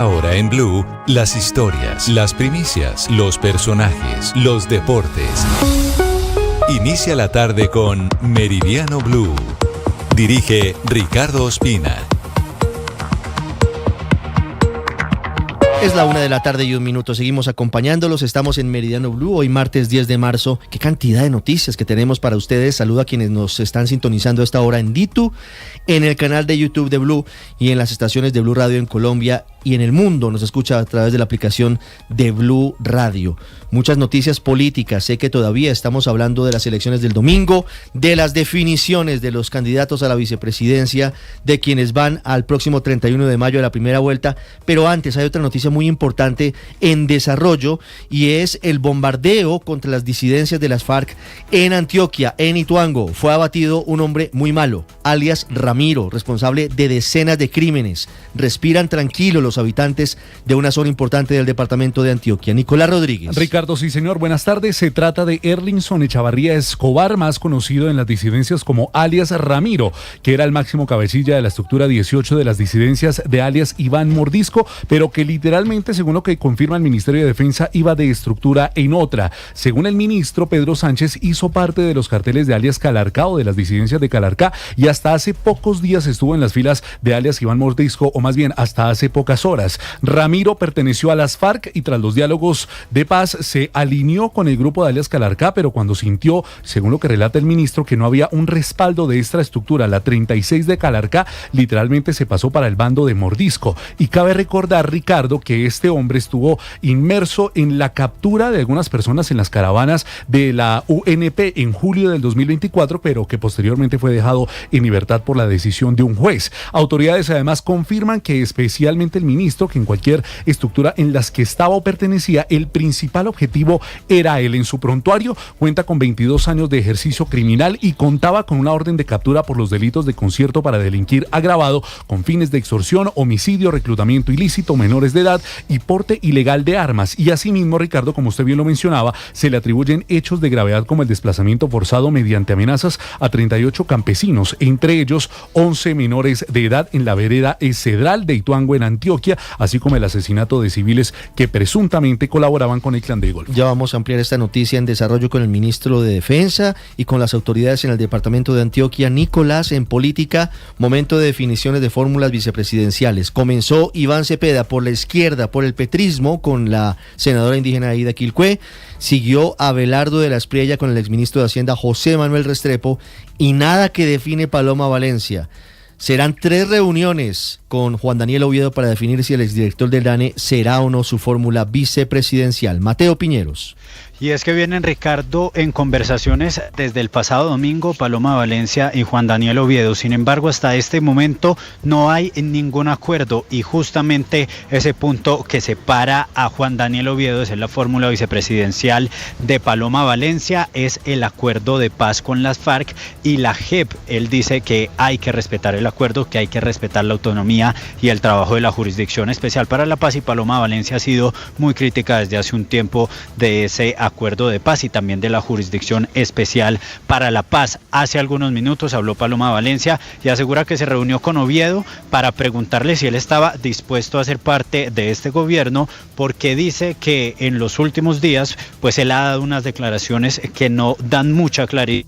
Ahora en Blue, las historias, las primicias, los personajes, los deportes. Inicia la tarde con Meridiano Blue. Dirige Ricardo Ospina. Es la 1:01 p.m. Seguimos acompañándolos. Estamos en Meridiano Blue, hoy martes 10 de marzo. Qué cantidad de noticias que tenemos para ustedes. Saludo a quienes nos están sintonizando a esta hora en Ditu, en el canal de YouTube de Blue y en las estaciones de Blue Radio en Colombia y en el mundo. Nos escucha a través de la aplicación de Blue Radio. Muchas noticias políticas. Sé que todavía estamos hablando de las elecciones del domingo, de las definiciones de los candidatos a la vicepresidencia, de quienes van al próximo 31 de mayo a la primera vuelta. Pero antes hay otra noticia muy importante en desarrollo y es el bombardeo contra las disidencias de las FARC en Antioquia, en Ituango. Fue abatido un hombre muy malo, alias Ramiro, responsable de decenas de crímenes. Respiran tranquilos los habitantes de una zona importante del departamento de Antioquia. Nicolás Rodríguez. Ricardo, sí señor, buenas tardes. Se trata de Erlinson Echavarría Escobar, más conocido en las disidencias como alias Ramiro, que era el máximo cabecilla de la estructura 18 de las disidencias de alias Iván Mordisco, pero que literalmente, según lo que confirma el Ministerio de Defensa, iba de estructura en otra. Según el ministro Pedro Sánchez, hizo parte de los carteles de alias Calarcá o de las disidencias de Calarcá y hasta hace pocos días estuvo en las filas de alias Iván Mordisco, o más bien hasta hace pocas horas. Ramiro perteneció a las FARC y tras los diálogos de paz se alineó con el grupo de alias Calarcá, pero cuando sintió, según lo que relata el ministro, que no había un respaldo de esta estructura, la 36 de Calarcá, literalmente se pasó para el bando de Mordisco. Y cabe recordar, Ricardo, que este hombre estuvo inmerso en la captura de algunas personas en las caravanas de la UNP en julio del 2024, pero que posteriormente fue dejado en libertad por la decisión de un juez. Autoridades además confirman que especialmente el ministro, que en cualquier estructura en las que estaba o pertenecía, el principal objetivo era él. En su prontuario cuenta con 22 años de ejercicio criminal y contaba con una orden de captura por los delitos de concierto para delinquir agravado con fines de extorsión, homicidio, reclutamiento ilícito, menores de edad y porte ilegal de armas. Y asimismo, Ricardo, como usted bien lo mencionaba, se le atribuyen hechos de gravedad como el desplazamiento forzado mediante amenazas a 38 campesinos, entre ellos 11 menores de edad en la vereda Cedral de Ituango en Antioquia, así como el asesinato de civiles que presuntamente colaboraban con el Clan del Golfo. Ya vamos a ampliar esta noticia en desarrollo con el ministro de Defensa y con las autoridades en el departamento de Antioquia. Nicolás, en política, momento de definiciones de fórmulas vicepresidenciales. Comenzó Iván Cepeda por la izquierda, por el petrismo, con la senadora indígena Aida Quilcué. Siguió Abelardo de la Espriella con el exministro de Hacienda José Manuel Restrepo y nada que define Paloma Valencia. Serán 3 reuniones con Juan Daniel Oviedo para definir si el exdirector del DANE será o no su fórmula vicepresidencial. Mateo Piñeros. Y es que vienen, Ricardo, en conversaciones desde el pasado domingo Paloma Valencia y Juan Daniel Oviedo. Sin embargo, hasta este momento no hay ningún acuerdo y justamente ese punto que separa a Juan Daniel Oviedo, es la fórmula vicepresidencial de Paloma Valencia, es el acuerdo de paz con las FARC y la JEP. Él dice que hay que respetar el acuerdo, que hay que respetar la autonomía y el trabajo de la Jurisdicción Especial para la Paz, y Paloma Valencia ha sido muy crítica desde hace un tiempo de ese acuerdo de paz y también de la Jurisdicción Especial para la Paz. Hace algunos minutos habló Paloma Valencia y asegura que se reunió con Oviedo para preguntarle si él estaba dispuesto a ser parte de este gobierno, porque dice que en los últimos días pues él ha dado unas declaraciones que no dan mucha claridad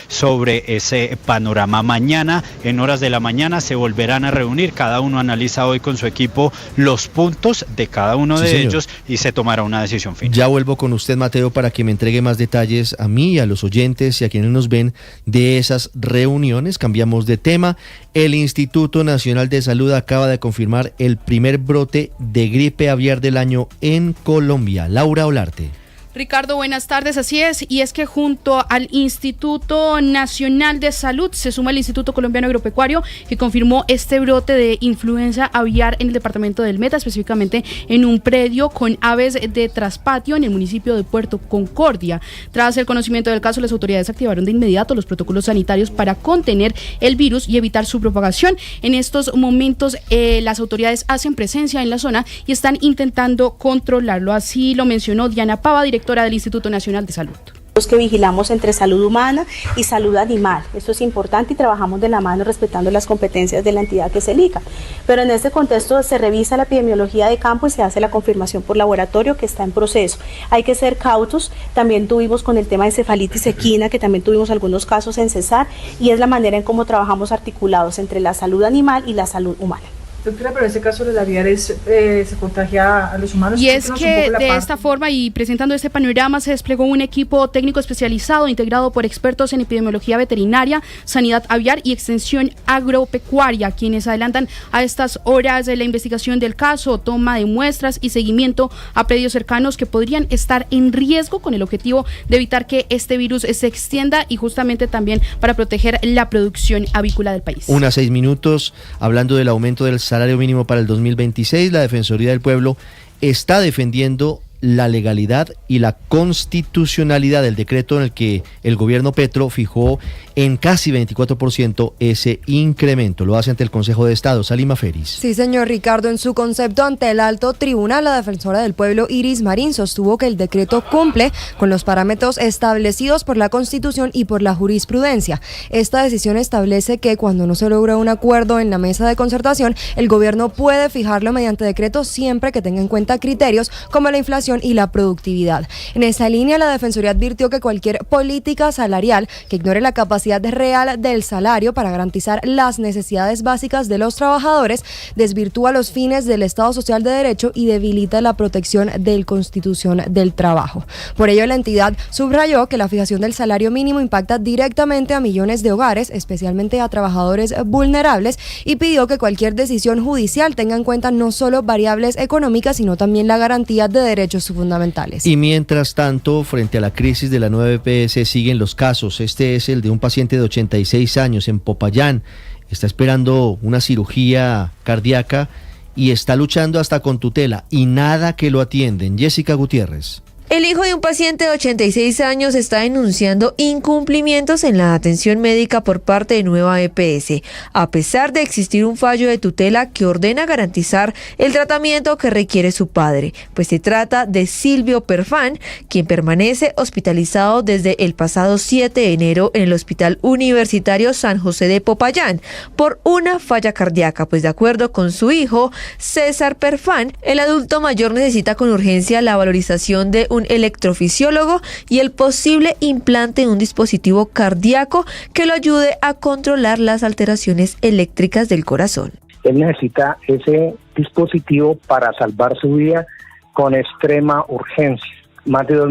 sobre ese panorama. Mañana, en horas de la mañana, se volverán a reunir. Cada uno analiza hoy con su equipo los puntos de cada uno de ellos y se tomará una decisión final. Ya vuelvo con usted, Mateo, para que me entregue más detalles a mí, a los oyentes y a quienes nos ven de esas reuniones. Cambiamos de tema. El Instituto Nacional de Salud acaba de confirmar el primer brote de gripe aviar del año en Colombia. Laura Olarte. Ricardo, buenas tardes. Así es, y es que junto al Instituto Nacional de Salud se suma el Instituto Colombiano Agropecuario, que confirmó este brote de influenza aviar en el departamento del Meta, específicamente en un predio con aves de traspatio en el municipio de Puerto Concordia. Tras el conocimiento del caso, las autoridades activaron de inmediato los protocolos sanitarios para contener el virus y evitar su propagación. En estos momentos, las autoridades hacen presencia en la zona y están intentando controlarlo. Así lo mencionó Diana Pava, directora del Instituto Nacional de Salud. Los que vigilamos entre salud humana y salud animal. Esto es importante y trabajamos de la mano respetando las competencias de la entidad que es el ICA. Pero en este contexto se revisa la epidemiología de campo y se hace la confirmación por laboratorio que está en proceso. Hay que ser cautos. También tuvimos con el tema de encefalitis equina, que también tuvimos algunos casos en Cesar, y es la manera en cómo trabajamos articulados entre la salud animal y la salud humana. Doctora, pero en este caso la viares se contagia a los humanos. Y es que de esta forma y presentando este panorama se desplegó un equipo técnico especializado integrado por expertos en epidemiología veterinaria, sanidad aviar y extensión agropecuaria, quienes adelantan a estas horas de la investigación del caso, toma de muestras y seguimiento a predios cercanos que podrían estar en riesgo con el objetivo de evitar que este virus se extienda y justamente también para proteger la producción avícola del país. 1:06, hablando del aumento del salario mínimo para el 2026, la Defensoría del Pueblo está defendiendo la legalidad y la constitucionalidad del decreto en el que el gobierno Petro fijó en casi 24% ese incremento. Lo hace ante el Consejo de Estado. Salima Feris. Sí, señor Ricardo, en su concepto ante el alto tribunal, la defensora del pueblo Iris Marín sostuvo que el decreto cumple con los parámetros establecidos por la Constitución y por la jurisprudencia. Esta decisión establece que cuando no se logra un acuerdo en la mesa de concertación, el gobierno puede fijarlo mediante decreto siempre que tenga en cuenta criterios como la inflación y la productividad. En esa línea, la Defensoría advirtió que cualquier política salarial que ignore la capacidad real del salario para garantizar las necesidades básicas de los trabajadores desvirtúa los fines del Estado Social de Derecho y debilita la protección de Constitución del trabajo. Por ello, la entidad subrayó que la fijación del salario mínimo impacta directamente a millones de hogares, especialmente a trabajadores vulnerables, y pidió que cualquier decisión judicial tenga en cuenta no solo variables económicas, sino también la garantía de derechos fundamentales. Y mientras tanto, frente a la crisis de la nueva EPS, siguen los casos. Este es el de un paciente de 86 años en Popayán. Está esperando una cirugía cardíaca y está luchando hasta con tutela y nada que lo atienden. Jessica Gutiérrez. El hijo de un paciente de 86 años está denunciando incumplimientos en la atención médica por parte de Nueva EPS, a pesar de existir un fallo de tutela que ordena garantizar el tratamiento que requiere su padre, pues se trata de Silvio Perfán, quien permanece hospitalizado desde el pasado 7 de enero en el Hospital Universitario San José de Popayán por una falla cardíaca, pues de acuerdo con su hijo, César Perfán, el adulto mayor necesita con urgencia la valorización de un electrofisiólogo y el posible implante de un dispositivo cardíaco que lo ayude a controlar las alteraciones eléctricas del corazón. Él necesita ese dispositivo para salvar su vida con extrema urgencia.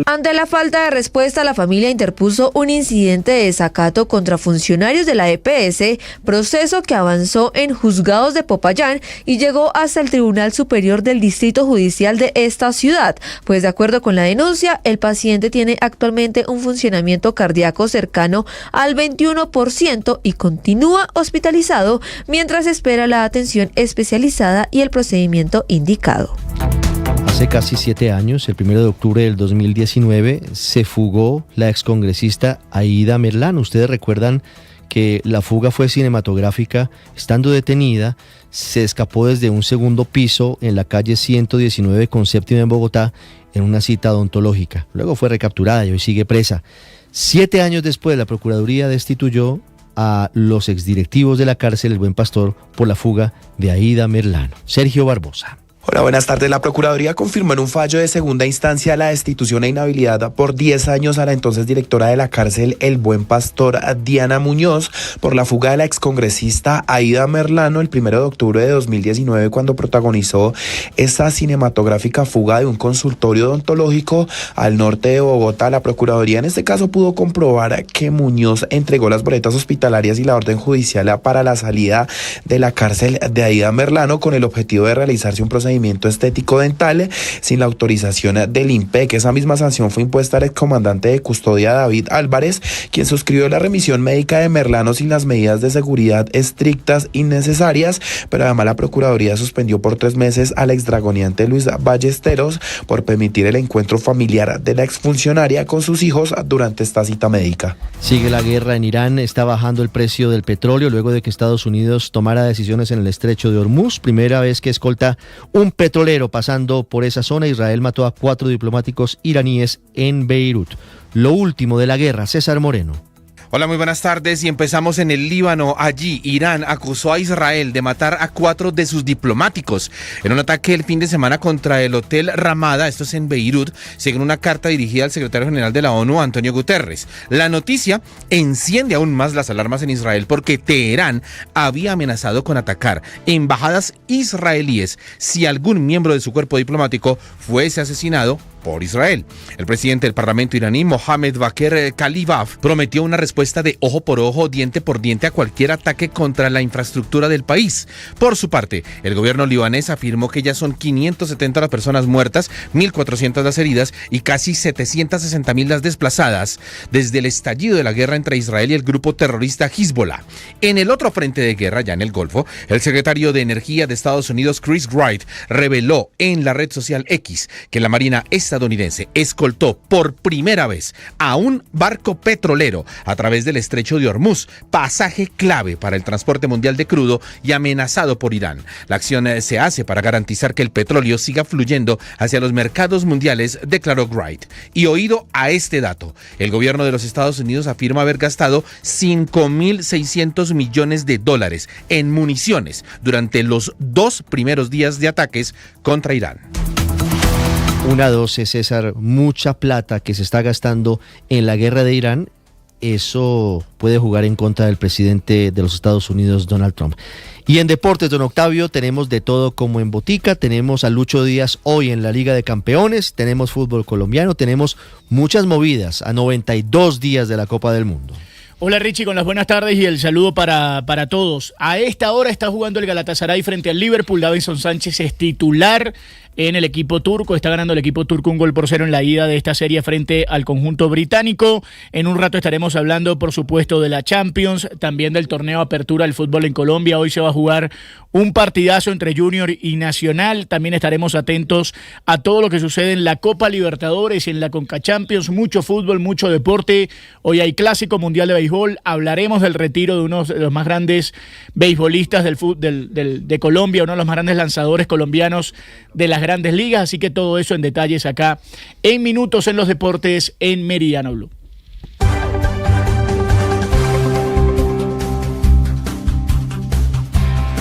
Ante la falta de respuesta, la familia interpuso un incidente de desacato contra funcionarios de la EPS, proceso que avanzó en juzgados de Popayán y llegó hasta el Tribunal Superior del Distrito Judicial de esta ciudad, pues de acuerdo con la denuncia, el paciente tiene actualmente un funcionamiento cardíaco cercano al 21% y continúa hospitalizado mientras espera la atención especializada y el procedimiento indicado. Hace casi 7 años, el 1 de octubre del 2019, se fugó la excongresista Aída Merlano. Ustedes recuerdan que la fuga fue cinematográfica. Estando detenida, se escapó desde un segundo piso en la calle 119 con séptima en Bogotá en una cita odontológica. Luego fue recapturada y hoy sigue presa. 7 años después, la Procuraduría destituyó a los exdirectivos de la cárcel El Buen Pastor por la fuga de Aída Merlano. Sergio Barbosa. Hola, buenas tardes. La Procuraduría confirmó en un fallo de segunda instancia la destitución e inhabilidad por 10 años a la entonces directora de la cárcel El Buen Pastor, Diana Muñoz, por la fuga de la excongresista Aída Merlano el 1 de octubre de 2019, cuando protagonizó esa cinematográfica fuga de un consultorio odontológico al norte de Bogotá. La Procuraduría en este caso pudo comprobar que Muñoz entregó las boletas hospitalarias y la orden judicial para la salida de la cárcel de Aída Merlano con el objetivo de realizarse un procedimiento estético dental sin la autorización del INPEC. Esa misma sanción fue impuesta al excomandante de custodia David Álvarez, quien suscribió la remisión médica de Merlano sin las medidas de seguridad estrictas y necesarias, pero además la Procuraduría suspendió por 3 meses al exdragoniante Luis Ballesteros por permitir el encuentro familiar de la exfuncionaria con sus hijos durante esta cita médica. Sigue la guerra en Irán, está bajando el precio del petróleo luego de que Estados Unidos tomara decisiones en el estrecho de Hormuz, primera vez que escolta un petrolero pasando por esa zona. Israel mató a 4 diplomáticos iraníes en Beirut. Lo último de la guerra, César Moreno. Hola, muy buenas tardes y empezamos en el Líbano. Allí, Irán acusó a Israel de matar a 4 de sus diplomáticos en un ataque el fin de semana contra el Hotel Ramada, esto es en Beirut, según una carta dirigida al secretario general de la ONU, Antonio Guterres. La noticia enciende aún más las alarmas en Israel porque Teherán había amenazado con atacar embajadas israelíes si algún miembro de su cuerpo diplomático fuese asesinado por Israel. El presidente del Parlamento iraní, Mohammad Bakr Kalibaf, prometió una respuesta de ojo por ojo, diente por diente a cualquier ataque contra la infraestructura del país. Por su parte, el gobierno libanés afirmó que ya son 570 las personas muertas, 1.400 las heridas y casi 760.000 las desplazadas desde el estallido de la guerra entre Israel y el grupo terrorista Hezbollah. En el otro frente de guerra, ya en el Golfo, el secretario de Energía de Estados Unidos, Chris Wright, reveló en la red social X que la Marina estadounidense escoltó por primera vez a un barco petrolero a través del estrecho de Hormuz, pasaje clave para el transporte mundial de crudo y amenazado por Irán. La acción se hace para garantizar que el petróleo siga fluyendo hacia los mercados mundiales, declaró Wright. Y oído a este dato, el gobierno de los Estados Unidos afirma haber gastado $5.600 millones en municiones durante los 2 primeros días de ataques contra Irán. Una doce, César, mucha plata que se está gastando en la guerra de Irán. Eso puede jugar en contra del presidente de los Estados Unidos, Donald Trump. Y en deportes, don Octavio, tenemos de todo como en botica. Tenemos a Lucho Díaz hoy en la Liga de Campeones, tenemos fútbol colombiano, tenemos muchas movidas a 92 días de la Copa del Mundo. Hola Richie, con las buenas tardes y el saludo para todos. A esta hora está jugando el Galatasaray frente al Liverpool. Davinson Sánchez es titular en el equipo turco. Está ganando el equipo turco 1-0 en la ida de esta serie frente al conjunto británico. En un rato estaremos hablando, por supuesto, de la Champions, también del torneo Apertura del fútbol en Colombia. Hoy se va a jugar un partidazo entre Junior y Nacional. También estaremos atentos a todo lo que sucede en la Copa Libertadores, en la Conca Champions. Mucho fútbol, mucho deporte. Hoy hay Clásico Mundial de Béisbol. Hablaremos del retiro de uno de los más grandes beisbolistas de Colombia, uno de los más grandes lanzadores colombianos de las grandes ligas. Así que todo eso en detalles acá en Minutos en los Deportes en Meridiano Blue.